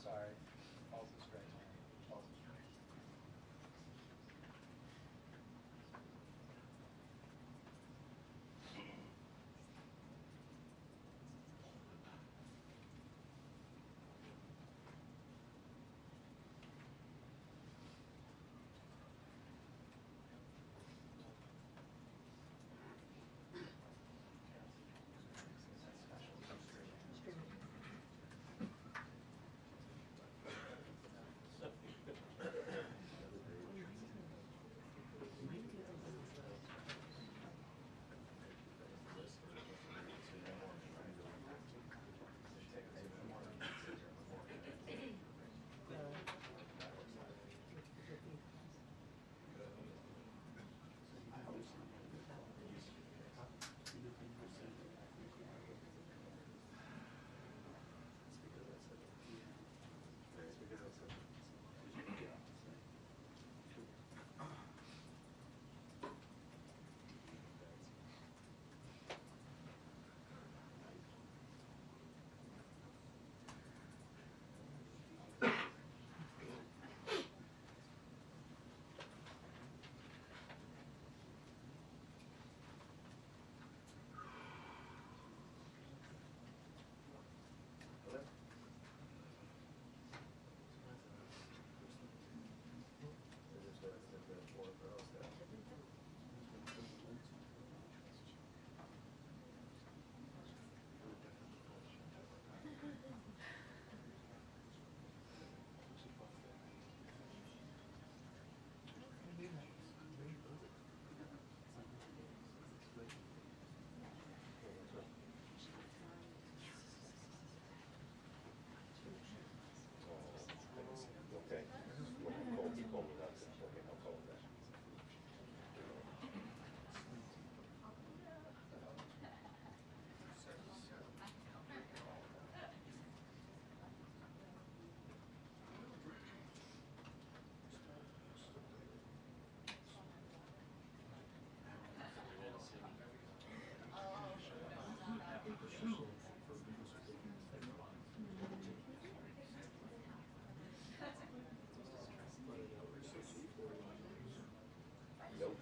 sorry. Falls is straight. Falls is straight. Okay. You call me that. Okay, I'll call him that. Nope.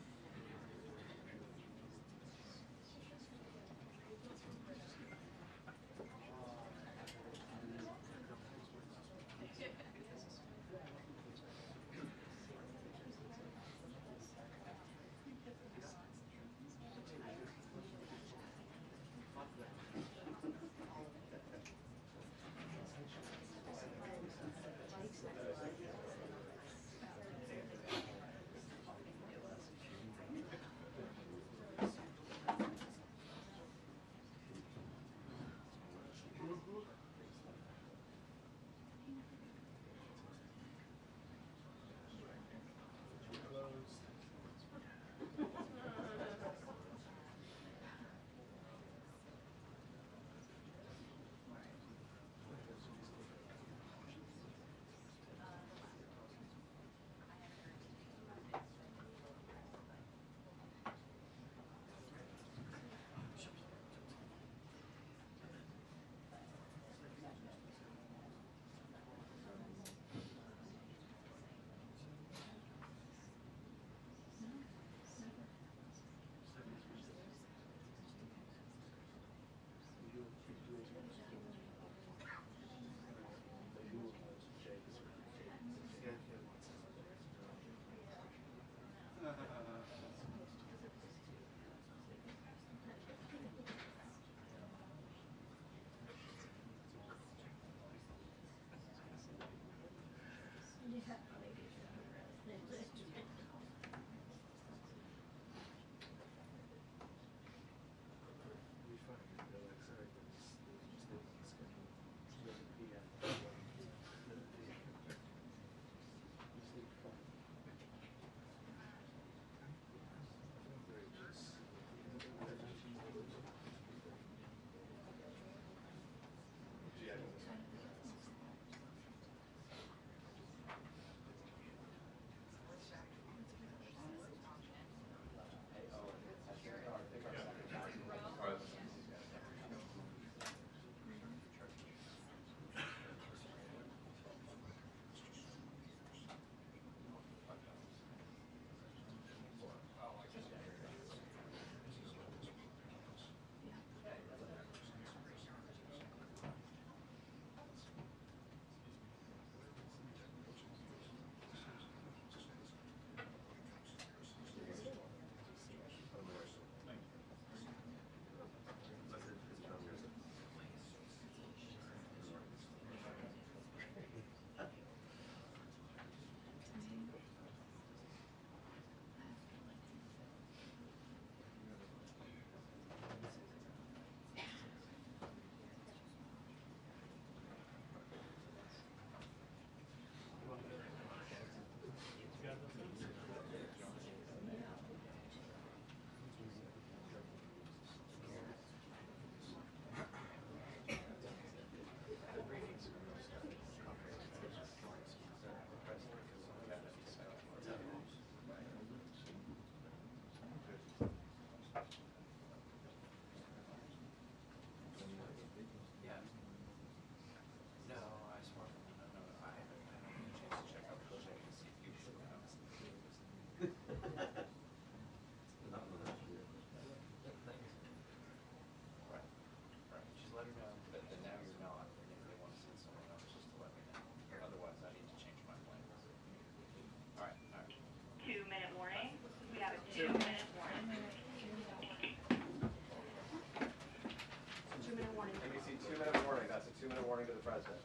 morning to the president.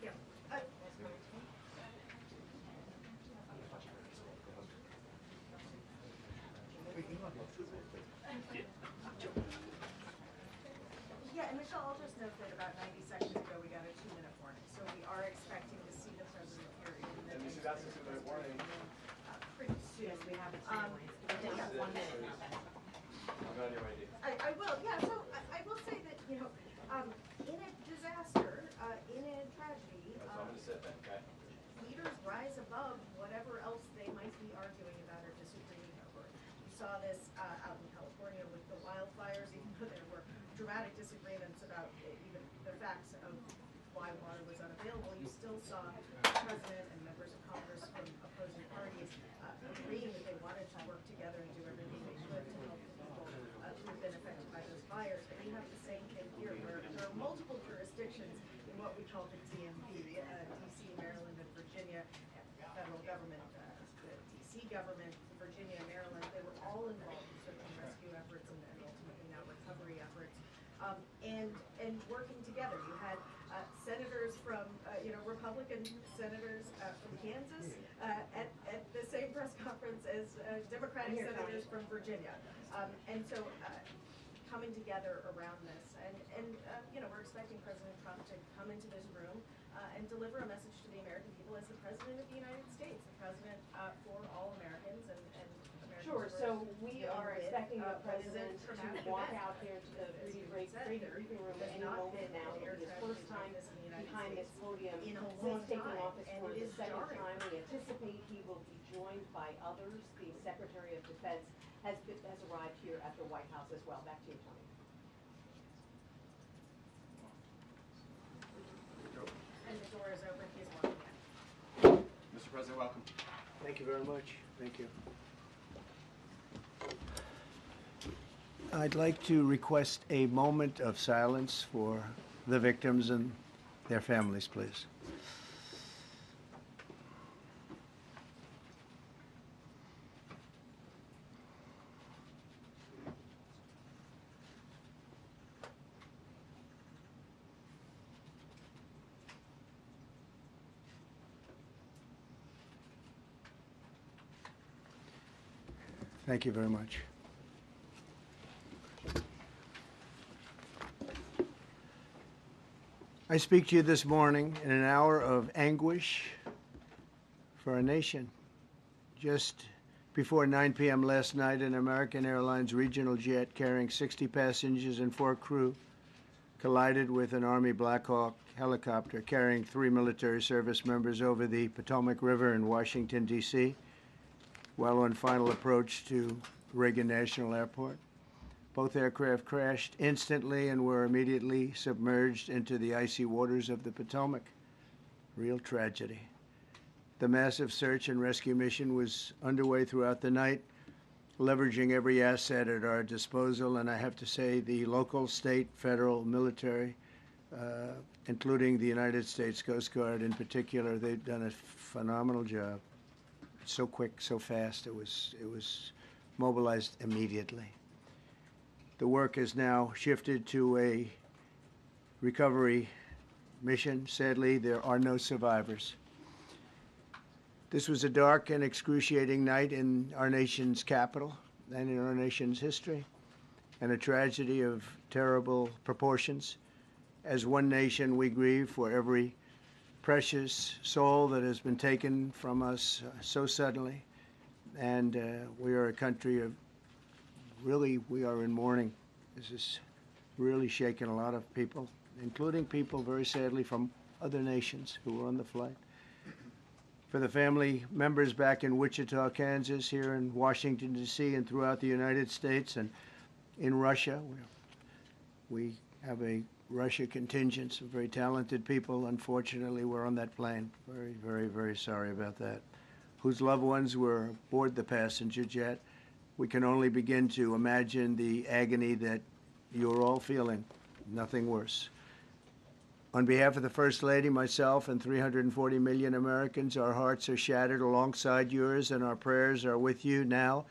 Yeah. Yeah, and Michelle, I'll just note that about 90 seconds ago we got a 2-minute warning, so we are expecting to see the president here in the And Mr. that's a 2-minute warning. Pretty soon. Yes, we have it. Um, Yeah, 1 minute. I'm on your way. I will, yeah, so I will say that, you know, in a disaster, in a tragedy, So I'm gonna sit then, okay? leaders rise above whatever else they might be arguing about or disagreeing over. We saw this out in California with the wildfires, even though there were dramatic disagreements about even the facts of why water was unavailable. You still saw the president and members of Congress from opposing parties agreeing that they wanted to work together and do everything they could to help the people who've been affected by those fires. And we have the same thing here, where there are multiple jurisdictions in what we call the DMV, DC, Maryland, and Virginia, federal government, the DC government, Virginia, Maryland. They were all involved in search and rescue efforts and ultimately now recovery efforts. And working together. You had senators from, Republican senators from Kansas at the same press conference as Democratic senators from Virginia. And so coming together around this. And we're expecting President Trump to come into this room and deliver a message to the American people as the President of the United States, the President for all Americans and Americans. Sure, so we are with, expecting the what is a president to traumatic walk event. out here to the As you great said, there briefing room has any not moment been now. an air It is traffic first like time this in the United behind this States podium in a since long taking time, office and for it the is second jarring. time. We anticipate he will be joined by others. The Secretary of Defense has arrived here at the White House as well. Back to you, Tony. And the door is open, he's walking in. Mr. President, welcome. Thank you very much. Thank you. I'd like to request a moment of silence for the victims and their families, please. Thank you very much. I speak to you this morning in an hour of anguish for our nation. Just before 9 p.m. last night, an American Airlines regional jet carrying 60 passengers and 4 crew collided with an Army Black Hawk helicopter carrying 3 military service members over the Potomac River in Washington, D.C., while on final approach to Reagan National Airport. Both aircraft crashed instantly and were immediately submerged into the icy waters of the Potomac. Real tragedy. The massive search and rescue mission was underway throughout the night, leveraging every asset at our disposal, and I have to say the local, state, federal, military, including the United States Coast Guard in particular, they've done a phenomenal job. So quick, so fast, it was mobilized immediately. The work has now shifted to a recovery mission. Sadly, there are no survivors. This was a dark and excruciating night in our nation's capital and in our nation's history, and a tragedy of terrible proportions. As one nation, we grieve for every precious soul that has been taken from us so suddenly, and we are a country of really, we are in mourning. This is really shaken a lot of people, including people, very sadly, from other nations who were on the flight. For the family members back in Wichita, Kansas, here in Washington, D.C., and throughout the United States and in Russia, we have a Russia contingent, some very talented people, unfortunately, were on that plane. Very, very, very sorry about that. Whose loved ones were aboard the passenger jet. We can only begin to imagine the agony that you're all feeling, nothing worse. On behalf of the First Lady, myself, and 340 million Americans, our hearts are shattered alongside yours, and our prayers are with you now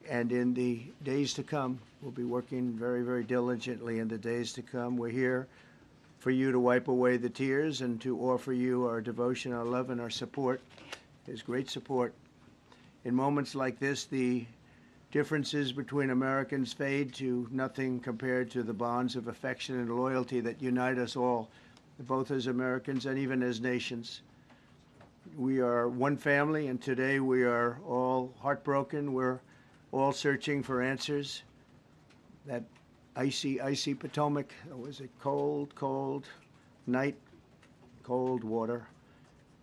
and in the days to come. We'll be working very, very diligently in the days to come. We're here for you to wipe away the tears and to offer you our devotion, our love, and our support, his great support. In moments like this, the differences between Americans fade to nothing compared to the bonds of affection and loyalty that unite us all, both as Americans and even as nations. We are one family, and today we are all heartbroken. We're all searching for answers. That icy Potomac, it was a cold night, cold water.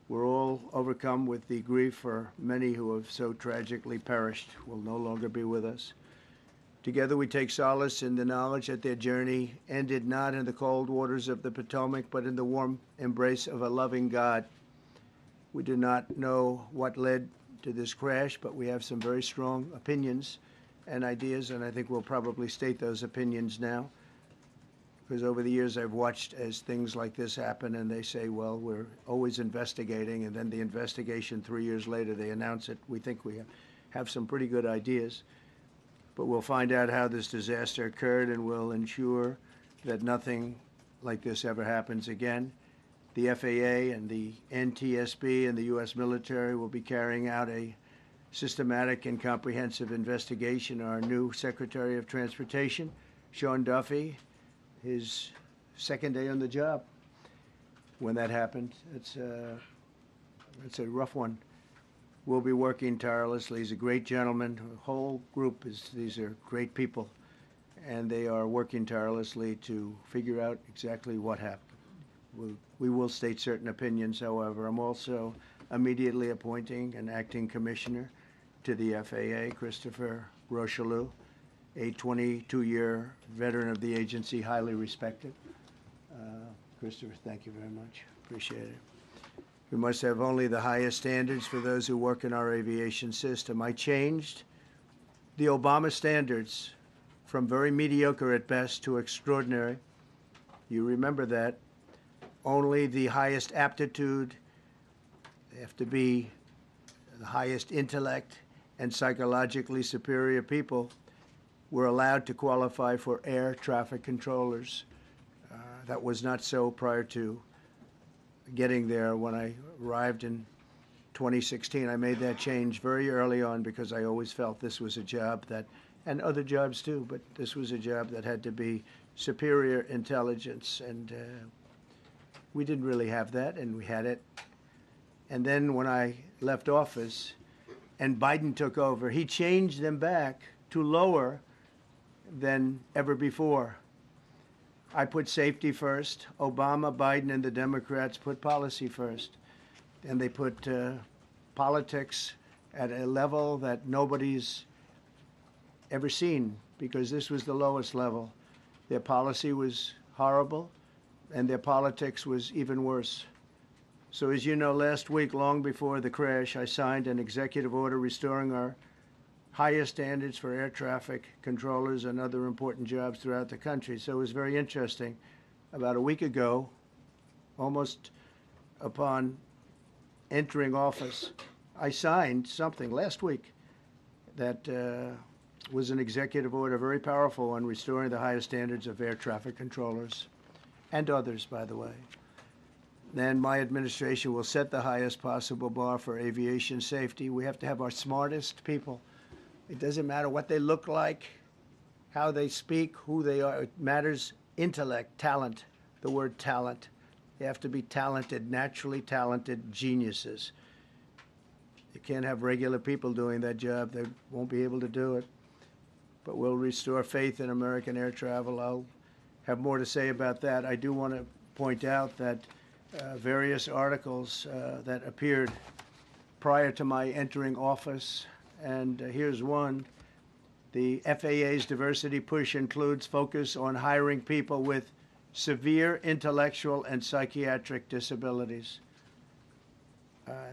We're all overcome with the grief for many who have so tragically perished, will no longer be with us. Together we take solace in the knowledge that their journey ended not in the cold waters of the Potomac, but in the warm embrace of a loving God. We do not know what led to this crash, but we have some very strong opinions and ideas, and I think we'll probably state those opinions now. Because over the years I've watched as things like this happen, and they say, well, we're always investigating, and then the investigation 3 years later, they announce it. We think we have some pretty good ideas. But we'll find out how this disaster occurred, and we'll ensure that nothing like this ever happens again. The FAA and the NTSB and the U.S. military will be carrying out a systematic and comprehensive investigation. Our new Secretary of Transportation, Sean Duffy, his second day on the job when that happened. It's a rough one. We'll be working tirelessly. He's a great gentleman. The whole group these are great people, and they are working tirelessly to figure out exactly what happened. We will state certain opinions, however. I'm also immediately appointing an acting commissioner to the FAA, Christopher Rocheleau, a 22-year veteran of the agency, highly respected. Christopher, thank you very much. Appreciate it. We must have only the highest standards for those who work in our aviation system. I changed the Obama standards from very mediocre at best to extraordinary. You remember that. Only the highest aptitude, they have to be the highest intellect and psychologically superior people were allowed to qualify for air traffic controllers. That was not so prior to getting there. When I arrived in 2016, I made that change very early on because I always felt this was a job that, and other jobs too, but this was a job that had to be superior intelligence, and we didn't really have that, and we had it. And then when I left office and Biden took over, he changed them back to lower than ever before. I put safety first. Obama, Biden, and the Democrats put policy first. And they put politics at a level that nobody's ever seen, because this was the lowest level. Their policy was horrible, and their politics was even worse. So as you know, last week, long before the crash, I signed an executive order restoring our highest standards for air traffic controllers and other important jobs throughout the country. So it was very interesting. About a week ago, almost upon entering office, I signed something last week that was an executive order, very powerful, on restoring the highest standards of air traffic controllers and others, by the way. Then my administration will set the highest possible bar for aviation safety. We have to have our smartest people. It doesn't matter what they look like, how they speak, who they are. It matters intellect, talent, the word talent. They have to be talented, naturally talented geniuses. You can't have regular people doing that job. They won't be able to do it. But we'll restore faith in American air travel. I'll have more to say about that. I do want to point out that various articles that appeared prior to my entering office, and here's one. The FAA's diversity push includes focus on hiring people with severe intellectual and psychiatric disabilities.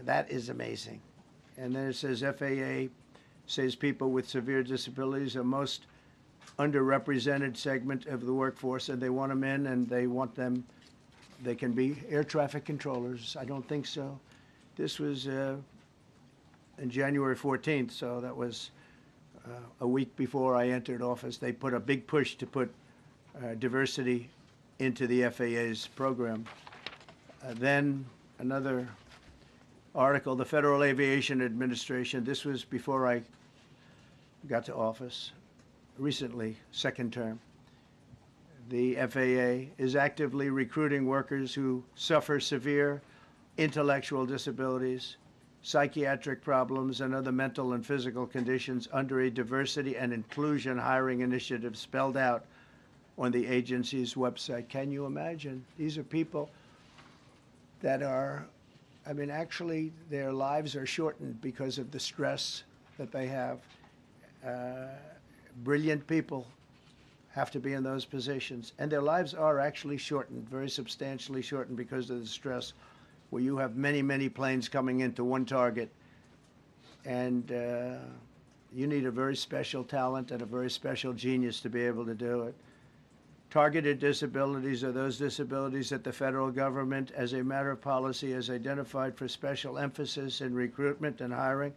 That is amazing. And then it says FAA says people with severe disabilities are most underrepresented segment of the workforce, and they want them in, and they want them, they can be air traffic controllers. I don't think so. This was in January 14th, so that was a week before I entered office. They put a big push to put diversity into the FAA's program. Then another article, the Federal Aviation Administration, this was before I got to office, recently, second term. The FAA is actively recruiting workers who suffer severe intellectual disabilities, psychiatric problems, and other mental and physical conditions under a diversity and inclusion hiring initiative spelled out on the agency's website. Can you imagine? These are people that are, I mean, actually their lives are shortened because of the stress that they have. Brilliant people have to be in those positions, and their lives are actually shortened, very substantially shortened because of the stress, where you have many, many planes coming into one target, and you need a very special talent and a very special genius to be able to do it. Targeted disabilities are those disabilities that the federal government, as a matter of policy, has identified for special emphasis in recruitment and hiring.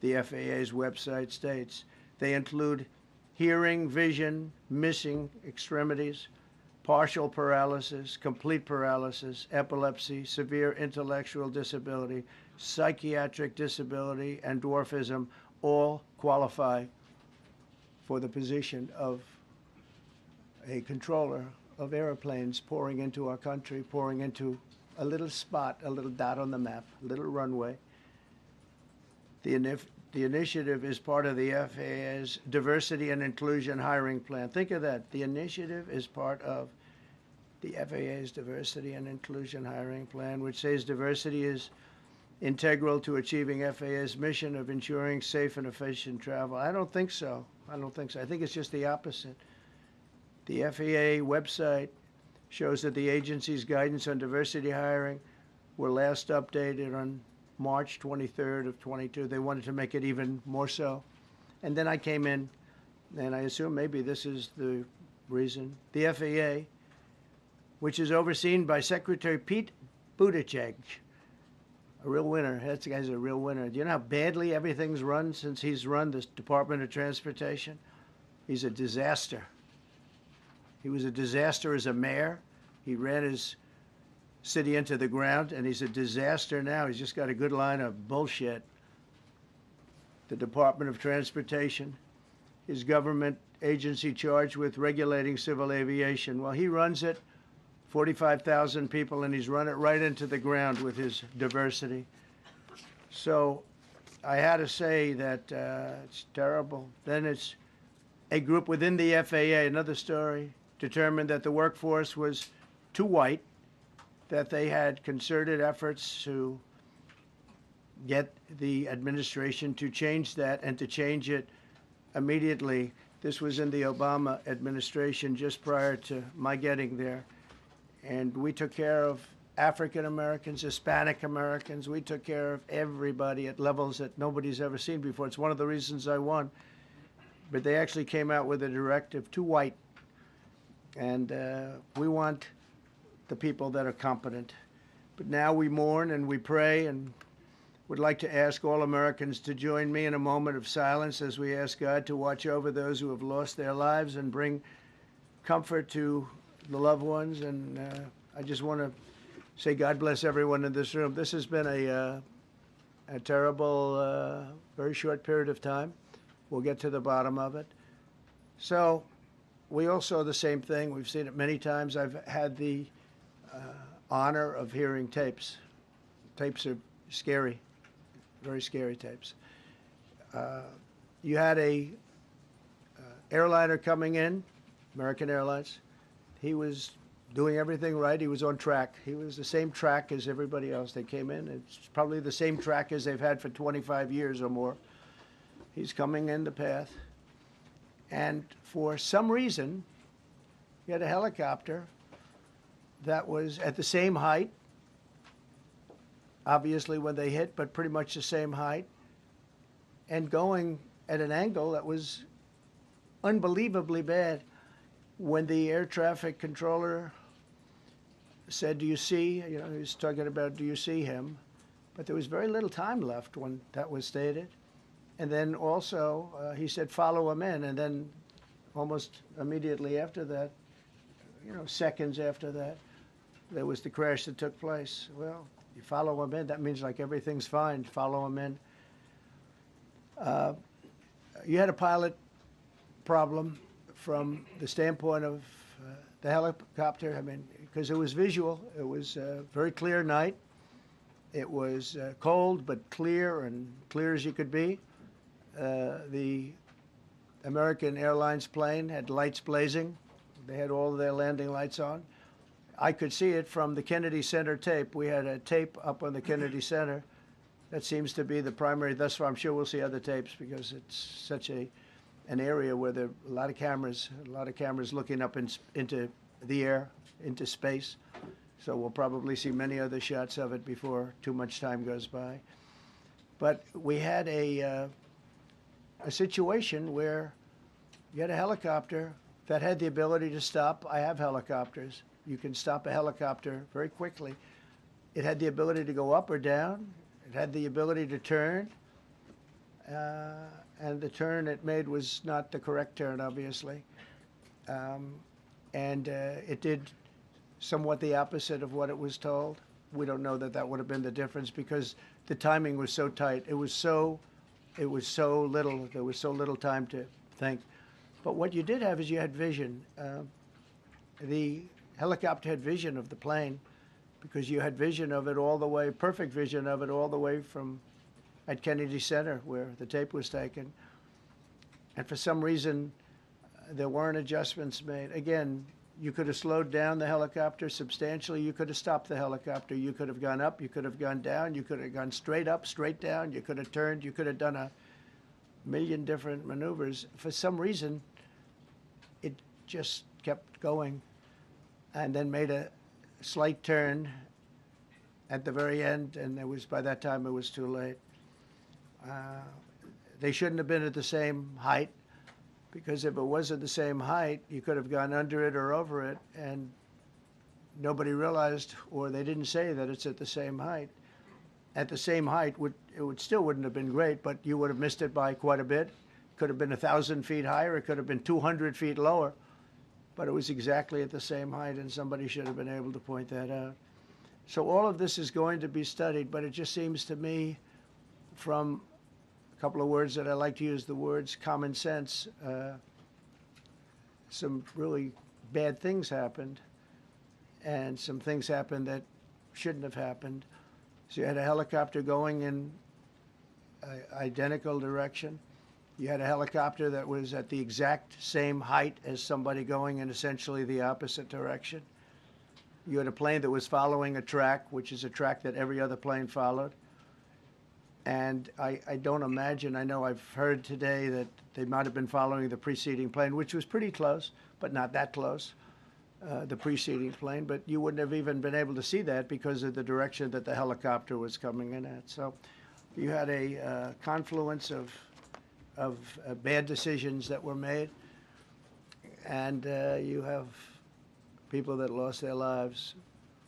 The FAA's website states they include hearing, vision, missing extremities, partial paralysis, complete paralysis, epilepsy, severe intellectual disability, psychiatric disability, and dwarfism all qualify for the position of a controller of airplanes pouring into our country, pouring into a little spot, a little dot on the map, a little runway. The initiative is part of the FAA's Diversity and Inclusion Hiring Plan. Think of that. The initiative is part of the FAA's Diversity and Inclusion Hiring Plan, which says diversity is integral to achieving FAA's mission of ensuring safe and efficient travel. I don't think so. I think it's just the opposite. The FAA website shows that the agency's guidance on diversity hiring were last updated on March 23rd of 22. They wanted to make it even more so. And then I came in, and I assume maybe this is the reason. The FAA, which is overseen by Secretary Pete Buttigieg, a real winner. That guy's a real winner. Do you know how badly everything's run since he's run this Department of Transportation? He's a disaster. He was a disaster as a mayor. He ran his city into the ground, and he's a disaster now. He's just got a good line of bullshit. The Department of Transportation, his government agency charged with regulating civil aviation. Well, he runs it, 45,000 people, and he's run it right into the ground with his diversity. So I had to say that it's terrible. Then it's a group within the FAA, another story, determined that the workforce was too white, that they had concerted efforts to get the administration to change that and to change it immediately. This was in the Obama administration just prior to my getting there. And we took care of African Americans, Hispanic Americans. We took care of everybody at levels that nobody's ever seen before. It's one of the reasons I won. But they actually came out with a directive, too white. And we want the people that are competent. But now we mourn and we pray and would like to ask all Americans to join me in a moment of silence as we ask God to watch over those who have lost their lives and bring comfort to the loved ones. And I just want to say God bless everyone in this room. This has been a terrible, very short period of time. We'll get to the bottom of it. So we all saw the same thing. We've seen it many times. I've had the honor of hearing tapes. Tapes are scary, very scary tapes. You had a airliner coming in, American Airlines. He was doing everything right. He was on track. He was the same track as everybody else. They came in. It's probably the same track as they've had for 25 years or more. He's coming in the path. And for some reason, he had a helicopter that was at the same height, obviously when they hit, but pretty much the same height, and going at an angle that was unbelievably bad. When the air traffic controller said, "Do you see?" You know, he was talking about, "Do you see him?" But there was very little time left when that was stated. And then also he said, "Follow him in." And then almost immediately after that, seconds after that, there was the crash that took place. Well, you follow them in. That means like everything's fine. Follow them in. You had a pilot problem from the standpoint of the helicopter. I mean, because it was visual. It was a very clear night. It was cold but clear, and clear as you could be. The American Airlines plane had lights blazing. They had all of their landing lights on. I could see it from the Kennedy Center tape. We had a tape up on the Kennedy Center. That seems to be the primary. Thus far, I'm sure we'll see other tapes because it's such an area where there are a lot of cameras looking up into the air, into space. So we'll probably see many other shots of it before too much time goes by. But we had a situation where you had a helicopter that had the ability to stop. I have helicopters. You can stop a helicopter very quickly. It had the ability to go up or down. It had the ability to turn. And the turn it made was not the correct turn, obviously. It did somewhat the opposite of what it was told. We don't know that would have been the difference because the timing was so tight. It was so little. There was so little time to think. But what you did have is you had vision. The helicopter had vision of the plane because you had vision of it all the way, perfect vision of it all the way from at Kennedy Center where the tape was taken. And for some reason, there weren't adjustments made. Again, you could have slowed down the helicopter substantially. You could have stopped the helicopter. You could have gone up. You could have gone down. You could have gone straight up, straight down. You could have turned. You could have done a million different maneuvers. For some reason, it just kept going and then made a slight turn at the very end, and by that time it was too late. They shouldn't have been at the same height, because if it was at the same height, you could have gone under it or over it, and nobody realized, or they didn't say that it's at the same height. At the same height, still wouldn't have been great, but you would have missed it by quite a bit. Could have been 1,000 feet higher. It could have been 200 feet lower, but it was exactly at the same height, and somebody should have been able to point that out. So all of this is going to be studied, but it just seems to me, from a couple of words that I like to use, the words common sense, some really bad things happened, and some things happened that shouldn't have happened. So you had a helicopter going in an identical direction. You had a helicopter that was at the exact same height as somebody going in essentially the opposite direction. You had a plane that was following a track, which is a track that every other plane followed. And I don't imagine, I know I've heard today that they might have been following the preceding plane, which was pretty close, but not that close, the preceding plane. But you wouldn't have even been able to see that because of the direction that the helicopter was coming in at. So you had a confluence of bad decisions that were made, and you have people that lost their lives,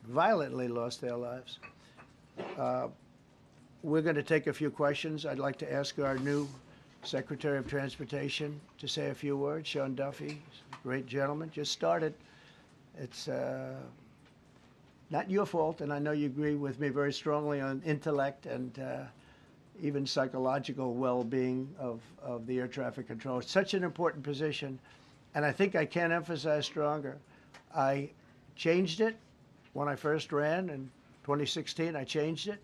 violently lost their lives. We're going to take a few questions. I'd like to ask our new Secretary of Transportation to say a few words. Sean Duffy, he's a great gentleman, just started. It's not your fault, and I know you agree with me very strongly on intellect and even psychological well-being of the air traffic control. It's such an important position, and I think I can't emphasize stronger. I changed it when I first ran in 2016. I changed it.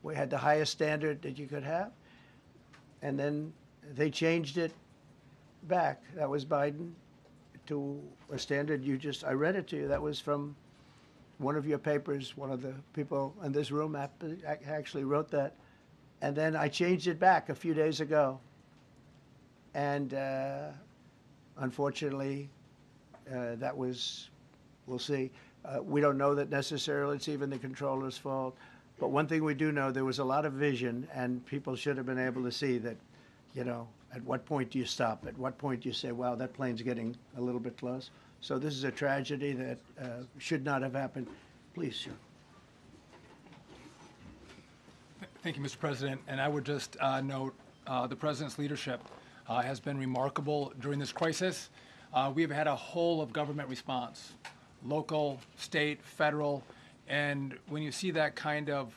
We had the highest standard that you could have, and then they changed it back. That was Biden, to a standard I read it to you. That was from one of your papers. One of the people in this room actually wrote that. And then I changed it back a few days ago. And unfortunately, we'll see. We don't know that necessarily it's even the controller's fault. But one thing we do know, there was a lot of vision, and people should have been able to see that, at what point do you stop? At what point do you say, wow, that plane's getting a little bit close? So this is a tragedy that should not have happened. Please, sir. Thank you, Mr. President. And I would just note the President's leadership has been remarkable during this crisis. We have had a whole of government response local, state, federal, and when you see that kind of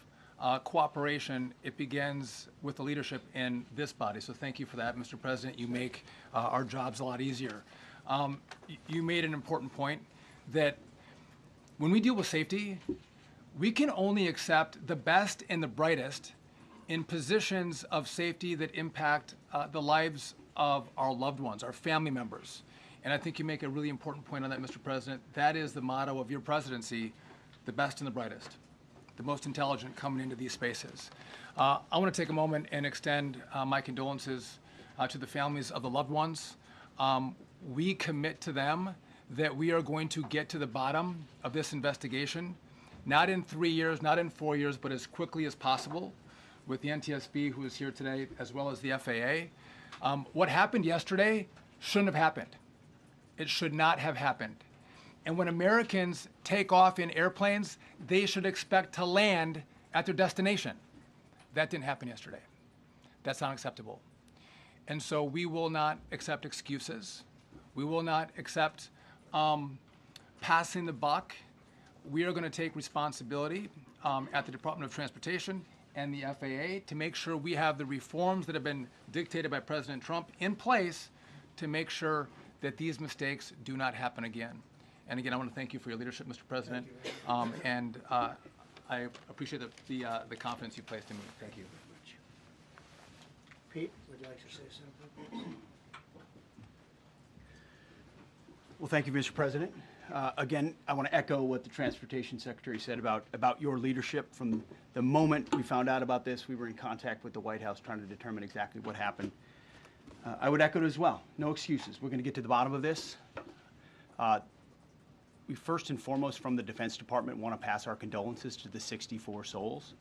cooperation, it begins with the leadership in this body. So thank you for that, Mr. President. You make our jobs a lot easier. You made an important point that when we deal with safety, we can only accept the best and the brightest in positions of safety that impact the lives of our loved ones, our family members. And I think you make a really important point on that, Mr. President. That is the motto of your presidency, the best and the brightest, the most intelligent coming into these spaces. I want to take a moment and extend my condolences to the families of the loved ones. We commit to them that we are going to get to the bottom of this investigation, not in 3 years, not in 4 years, but as quickly as possible with the NTSB, who is here today, as well as the FAA. What happened yesterday shouldn't have happened. It should not have happened. And when Americans take off in airplanes, they should expect to land at their destination. That didn't happen yesterday. That's not acceptable. And so we will not accept excuses. We will not accept passing the buck. We are going to take responsibility at the Department of Transportation and the FAA to make sure we have the reforms that have been dictated by President Trump in place to make sure that these mistakes do not happen again. And again, I want to thank you for your leadership, Mr. President, and I appreciate the confidence you placed in me. Thank you. Pete, would you like to say something? Well, thank you, Mr. President. Again, I want to echo what the Transportation Secretary said about your leadership. From the moment we found out about this, we were in contact with the White House trying to determine exactly what happened. I would echo it as well. No excuses. We're going to get to the bottom of this. We first and foremost, from the Defense Department, want to pass our condolences to the 64 souls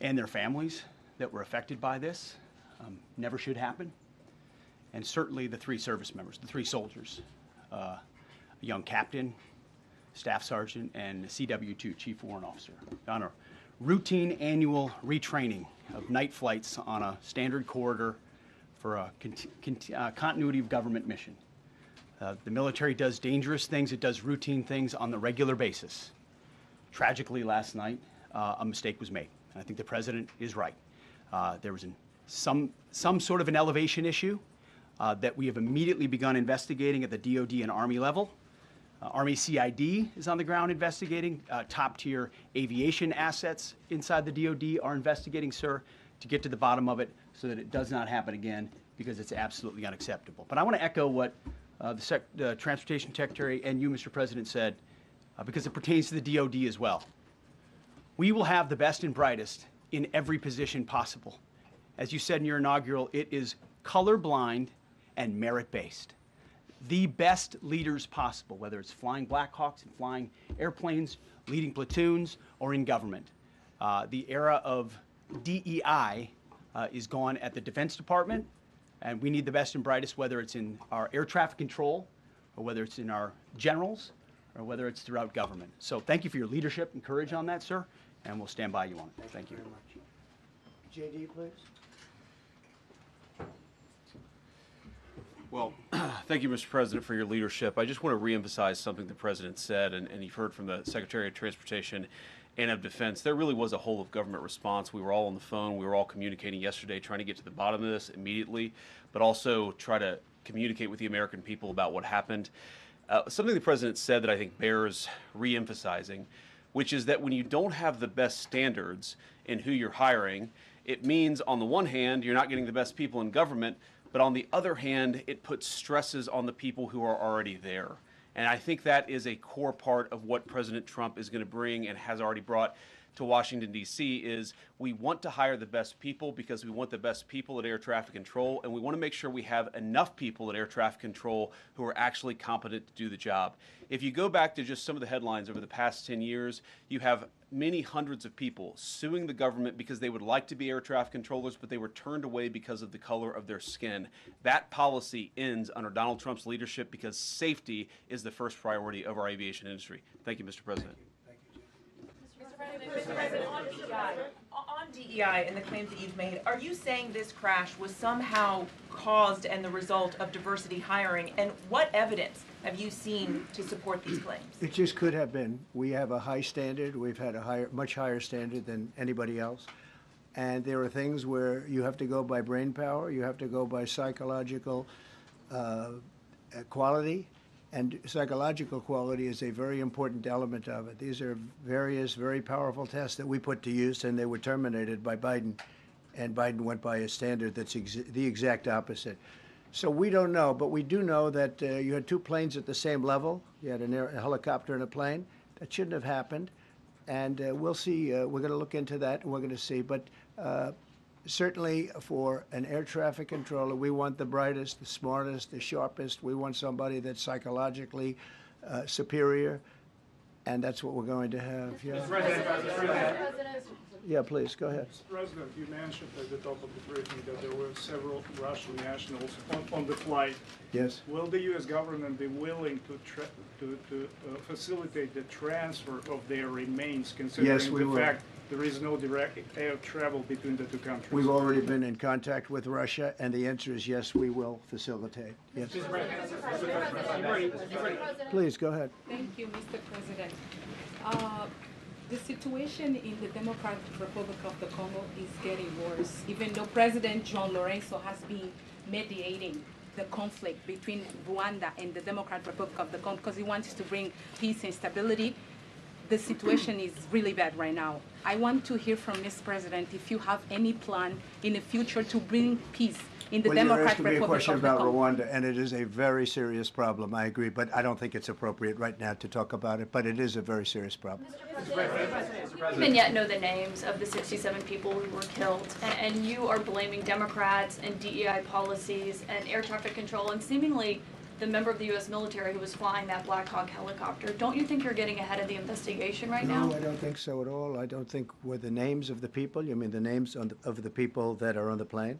and their families that were affected by this. Never should happen. And certainly the 3 service members, the 3 soldiers, a young captain, staff sergeant, and a CW2, Chief Warrant Officer, on a routine annual retraining of night flights on a standard corridor for a continuity of government mission. The military does dangerous things. It does routine things on the regular basis. Tragically, last night, a mistake was made. And I think the president is right. There was some sort of an elevation issue that we have immediately begun investigating at the DOD and Army level. Army CID is on the ground investigating. Top-tier aviation assets inside the DOD are investigating, sir, to get to the bottom of it so that it does not happen again, because it's absolutely unacceptable. But I want to echo what the Transportation Secretary and you, Mr. President, said, because it pertains to the DOD as well. We will have the best and brightest in every position possible. As you said in your inaugural, it is colorblind and merit-based. The best leaders possible, whether it's flying Black Hawks and flying airplanes, leading platoons, or in government. The era of DEI is gone at the Defense Department, and we need the best and brightest, whether it's in our air traffic control, or whether it's in our generals, or whether it's throughout government. So thank you for your leadership and courage on that, sir, and we'll stand by you on it. Thank you. Very much. JD, please. Well, thank you, Mr. President, for your leadership. I just want to reemphasize something the President said, and you've heard from the Secretary of Transportation and of Defense. There really was a whole of government response. We were all on the phone. We were all communicating yesterday, trying to get to the bottom of this immediately, but also try to communicate with the American people about what happened. Something the President said that I think bears reemphasizing, which is that when you don't have the best standards in who you're hiring, it means, on the one hand, you're not getting the best people in government, but on the other hand, it puts stresses on the people who are already there. And I think that is a core part of what President Trump is going to bring and has already brought to Washington, D.C., is we want to hire the best people because we want the best people at air traffic control, and we want to make sure we have enough people at air traffic control who are actually competent to do the job. If you go back to just some of the headlines over the past 10 years, you have many hundreds of people suing the government because they would like to be air traffic controllers, but they were turned away because of the color of their skin. That policy ends under Donald Trump's leadership because safety is the first priority of our aviation industry. Thank you, Mr. President. Mr. President, on DEI and the claims that you've made, are you saying this crash was somehow caused and the result of diversity hiring? And what evidence have you seen to support these claims? It just could have been. We have a high standard. We've had a much higher standard than anybody else. And there are things where you have to go by brain power, you have to go by psychological quality, and psychological quality is a very important element of it. These are various very powerful tests that we put to use, and they were terminated by Biden, and Biden went by a standard that's the exact opposite. So we don't know, but we do know that you had two planes at the same level. You had a helicopter and a plane. That shouldn't have happened. And we'll see. We're going to look into that, and we're going to see. But certainly for an air traffic controller, we want the brightest, the smartest, the sharpest. We want somebody that's psychologically superior, and that's what we're going to have. Yeah, yeah, please, go ahead. Mr. President, you mentioned at the top of the briefing that there were several Russian nationals on the flight. Yes. Will the U.S. government be willing to facilitate the transfer of their remains, considering Yes, we the will. fact there is no direct air travel between the two countries? We've already been in contact with Russia, and the answer is yes, we will facilitate. Yes. Please, go ahead. Thank you, Mr. President. The situation in the Democratic Republic of the Congo is getting worse, even though President John Lorenzo has been mediating the conflict between Rwanda and the Democratic Republic of the Congo because he wants to bring peace and stability. The situation is really bad right now. I want to hear from Ms. President if you have any plan in the future to bring peace in the Well, you're Democratic asking me a Republic question of the about Congo. Rwanda, and it is a very serious problem, I agree, but I don't think it's appropriate right now to talk about it, but it is a very serious problem. We don't even yet know the names of the 67 people who were killed, and you are blaming Democrats and DEI policies and air traffic control and seemingly the member of the U.S. military who was flying that Black Hawk helicopter. Don't you think you're getting ahead of the investigation right now? No, I don't think so at all. I don't think were the names of the people, you mean the names of the people that are on the plane?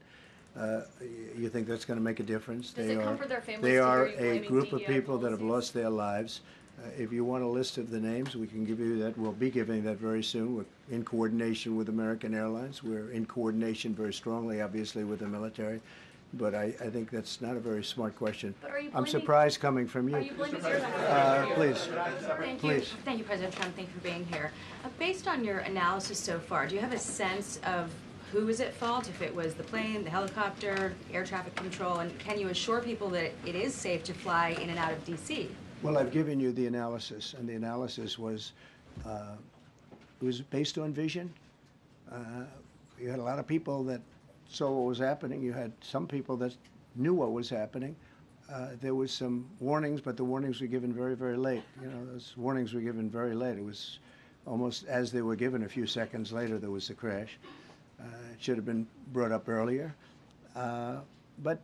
You think that's going to make a difference? Does it comfort their families They to are hear you a blaming group of DEI people that have policies? lost their lives. If you want a list of the names, we can give you that. We'll be giving that very soon. We're in coordination with American Airlines. We're in coordination very strongly, obviously, with the military. But I think that's not a very smart question. But are you I'm blaming- surprised coming from you. Are you blaming air Please. Thank you. Please. Thank you, President Trump. Thank you for being here. Based on your analysis so far, do you have a sense of who was at fault, if it was the plane, the helicopter, air traffic control, and can you assure people that it is safe to fly in and out of D.C.? Well, I've given you the analysis, and the analysis was it was based on vision. You had a lot of people that saw what was happening. You had some people that knew what was happening. There was some warnings, but the warnings were given very, very late. You know, those warnings were given very late. It was almost as they were given. A few seconds later, there was the crash. It should have been brought up earlier. But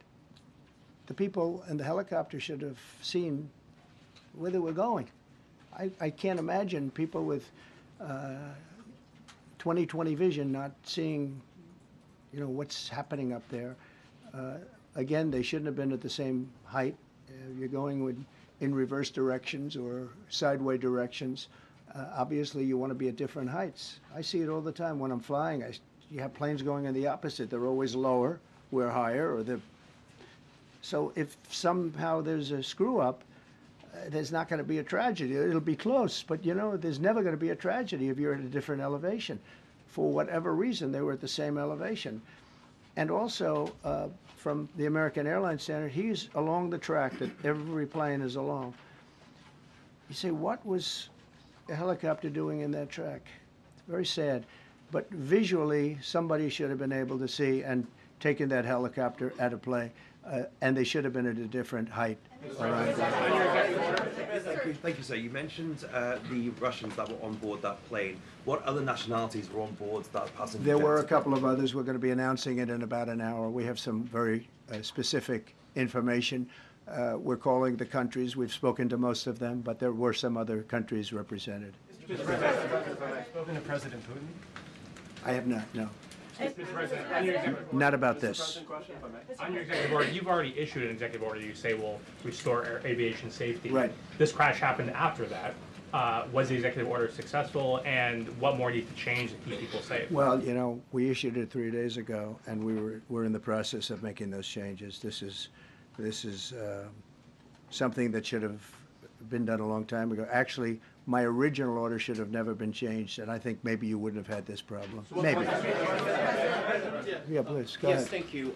the people in the helicopter should have seen where they were going. I can't imagine people with 20/20 vision not seeing, you know, what's happening up there. Again, they shouldn't have been at the same height. You're going in reverse directions or sideways directions. Obviously, you want to be at different heights. I see it all the time when I'm flying. You have planes going in the opposite. They're always lower, we're higher, or so if somehow there's a screw up, there's not going to be a tragedy. It'll be close, but you know, there's never going to be a tragedy if you're at a different elevation. For whatever reason, they were at the same elevation. And also, from the American Airlines standard, he's along the track that every plane is along. You say, what was a helicopter doing in that track? It's very sad. But visually, somebody should have been able to see and taken that helicopter out of play, and they should have been at a different height. Thank you, sir. You mentioned the Russians that were on board that plane. What other nationalities were on board that passenger There were a jet? couple of others. We're going to be announcing it in about an hour. We have some very specific information. We're calling the countries. We've spoken to most of them, but there were some other countries represented. Mr. President, have you spoken to President Putin? I have not, no. Mr. President, on your executive order, Not about this. on your executive order, you've already issued an executive order you say will restore aviation safety. Right. This crash happened after that. Was the executive order successful, and what more needs to change to keep people safe? Well, you know, we issued it 3 days ago, and we're in the process of making those changes. This is something that should have been done a long time ago. Actually, my original order should have never been changed, and I think maybe you wouldn't have had this problem. Maybe. Yeah, please, go Yes, ahead. thank you.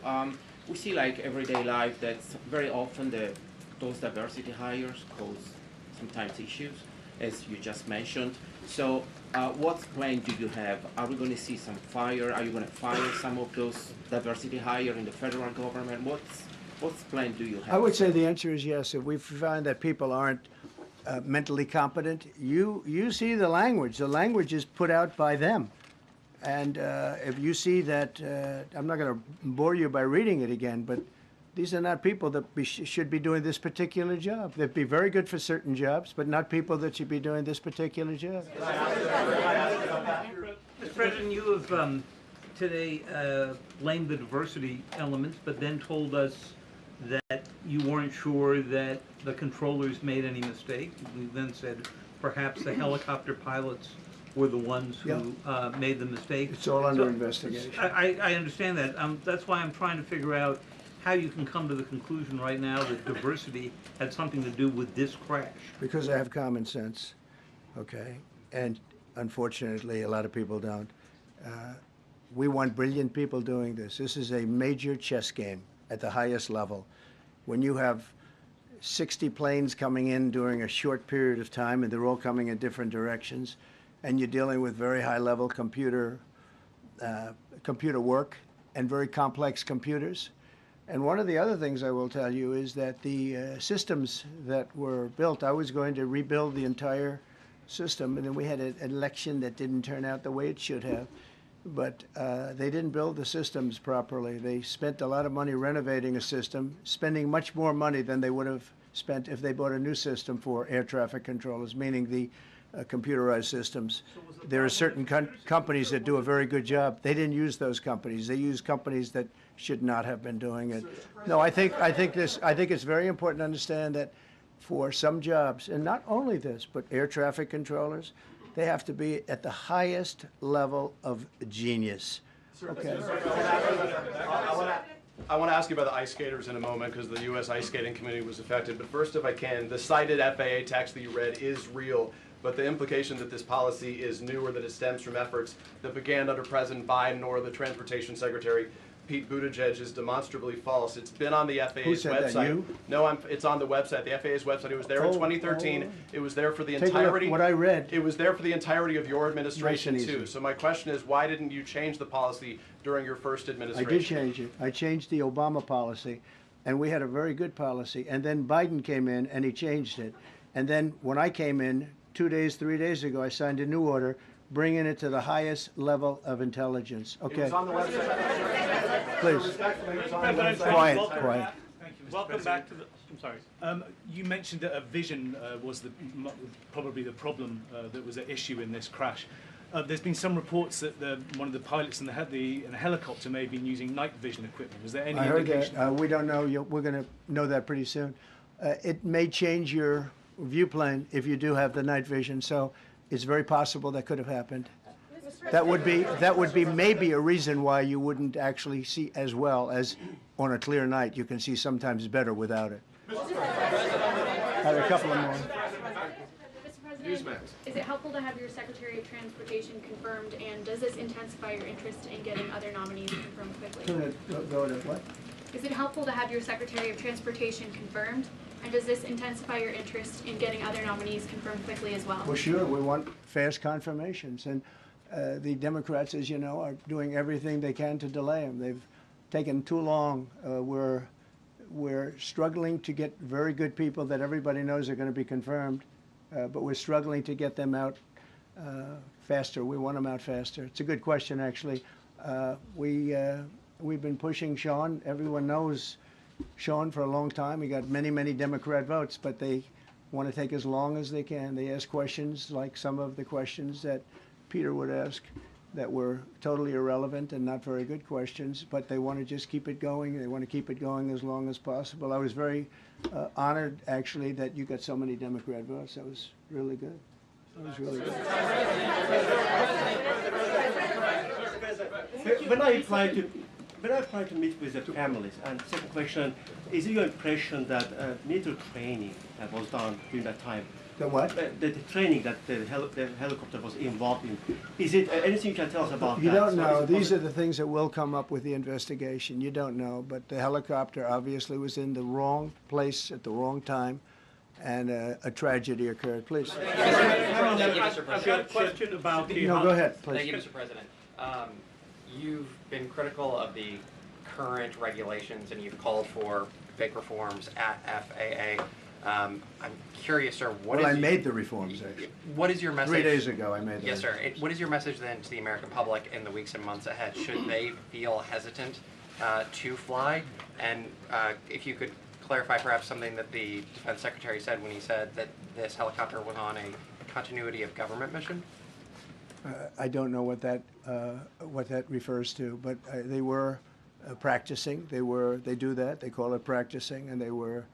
We see like everyday life that very often those diversity hires cause sometimes issues, as you just mentioned. So what plan do you have? Are we going to see some fire? Are you going to fire some of those diversity hire in the federal government? What's plan do you have? I would say the answer is yes. If we find that people aren't mentally competent, you see the language. The language is put out by them. And if you see that, I'm not going to bore you by reading it again, but these are not people that should be doing this particular job. They'd be very good for certain jobs, but not people that should be doing this particular job. Mr. President, you have today blamed the diversity elements, but then told us that you weren't sure that the controllers made any mistake. We then said perhaps the helicopter pilots were the ones who made the mistake. It's all under investigation. I understand that. That's why I'm trying to figure out how you can come to the conclusion right now that diversity had something to do with this crash. Because I have common sense, okay? And unfortunately, a lot of people don't. We want brilliant people doing this. This is a major chess game at the highest level. When you have 60 planes coming in during a short period of time, and they're all coming in different directions, and you're dealing with very high-level computer work and very complex computers. And one of the other things I will tell you is that the systems that were built, I was going to rebuild the entire system, and then we had an election that didn't turn out the way it should have. But they didn't build the systems properly. They spent a lot of money renovating a system, spending much more money than they would have spent if they bought a new system for air traffic controllers, meaning the computerized systems. There are certain companies that do a very good job. They didn't use those companies. They used companies that should not have been doing it. No, I think it's very important to understand that for some jobs, and not only this, but air traffic controllers, they have to be at the highest level of genius. Okay. I want to ask you about the ice skaters in a moment because the U.S. ice skating community was affected. But first, if I can, the cited FAA text that you read is real. But the implication that this policy is new or that it stems from efforts that began under President Biden or the Transportation Secretary Pete Buttigieg is demonstrably false. It's been on the FAA's Who said website. That, you? No, it's on the website, the FAA's website. It was there in 2013. It was there for the Take entirety. a look, what I read. It was there for the entirety of your administration Nice and too. easy. So my question is, why didn't you change the policy during your first I administration? did change it. I changed the Obama policy, and we had a very good policy. And then Biden came in, and he changed it. And then when I came in 3 days ago, I signed a new order bringing it to the highest level of intelligence. Okay. It was on the website. Please. Quiet. Thank you, Mr. Welcome President. back to the, I'm sorry. You mentioned that a vision was probably the problem that was at issue in this crash. There's been some reports that one of the pilots in the helicopter may have been using night vision equipment. Was there any I heard indication? that. We don't know. We're going to know that pretty soon. It may change your view plane if you do have the night vision. So it's very possible that could have happened. That would be maybe a reason why you wouldn't actually see as well as on a clear night. You can see sometimes better without it. I have a couple of more. Mr. President, is it helpful to have your Secretary of Transportation confirmed, and does this intensify your interest in getting other nominees confirmed quickly? Go to what? Is it helpful to have your Secretary of Transportation confirmed, and does this intensify your interest in getting other nominees confirmed quickly as well? Well, sure. We want fast confirmations, and the Democrats, as you know, are doing everything they can to delay them. They've taken too long. We're struggling to get very good people that everybody knows are going to be confirmed, but we're struggling to get them out faster. We want them out faster. It's a good question, actually. We've been pushing Sean. Everyone knows Sean for a long time. He got many, many Democrat votes, but they want to take as long as they can. They ask questions like some of the questions that Peter would ask that were totally irrelevant and not very good questions, but they want to just keep it going. They want to keep it going as long as possible. I was very honored, actually, that you got so many Democrat votes. That was really good. That was really good. When I applied to when I plan to meet with the families, and second question, is it your impression that military training that was done during that time? The what? The training that the helicopter was involved in. Is it anything you can tell us about You that? don't So know. is it These are the things that will come up with the investigation. You don't know. But the helicopter obviously was in the wrong place at the wrong time, and a tragedy occurred. Please. I've got a question about the... No, go ahead, please. Thank you, Mr. President. You've been critical of the current regulations, and you've called for big reforms at FAA. I'm curious, sir, Well, I made the reforms, actually. what is your message? 3 days ago, I made Yes, those. sir. What is your message then to the American public in the weeks and months ahead? Should they feel hesitant to fly? And if you could clarify perhaps something that the Defense Secretary said when he said that this helicopter was on a continuity of government mission? I don't know what that refers to, but they were practicing. They do that. They call it practicing, and they were,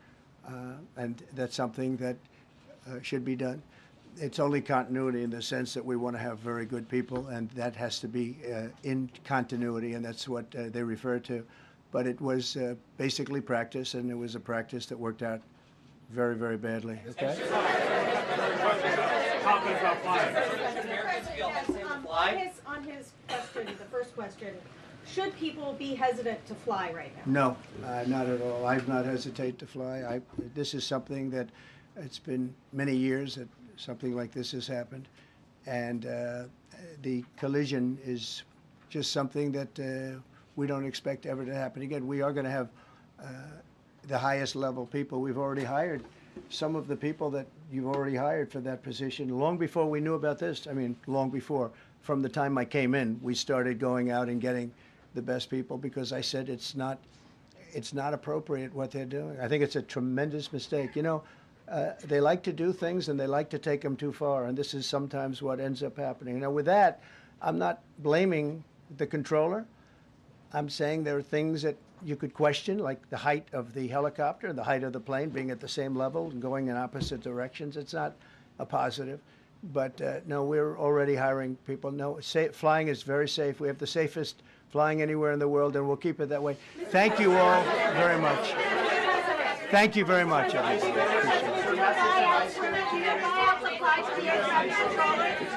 and that's something that should be done. It's only continuity in the sense that we want to have very good people, and that has to be in continuity, and that's what they refer to. But it was basically practice, and it was a practice that worked out very, very badly. Okay. On his question, the first question, should people be hesitant to fly right now? No, not at all. I've not hesitated to fly. This is something that it's been many years that something like this has happened, and the collision is just something that we don't expect ever to happen again. We are going to have the highest level people. We've already hired some of the people that you've already hired for that position long before we knew about this. I mean, long before. From the time I came in, we started going out and getting the best people because I said it's not appropriate what they're doing. I think it's a tremendous mistake. You know, they like to do things and they like to take them too far, and this is sometimes what ends up happening. Now, with that, I'm not blaming the controller. I'm saying there are things that you could question, like the height of the helicopter, the height of the plane being at the same level and going in opposite directions. It's not a positive. But no, we're already hiring people. No, flying is very safe. We have the safest flying anywhere in the world, and we'll keep it that way. Thank you all very much. Thank you very much, everybody. Appreciate it.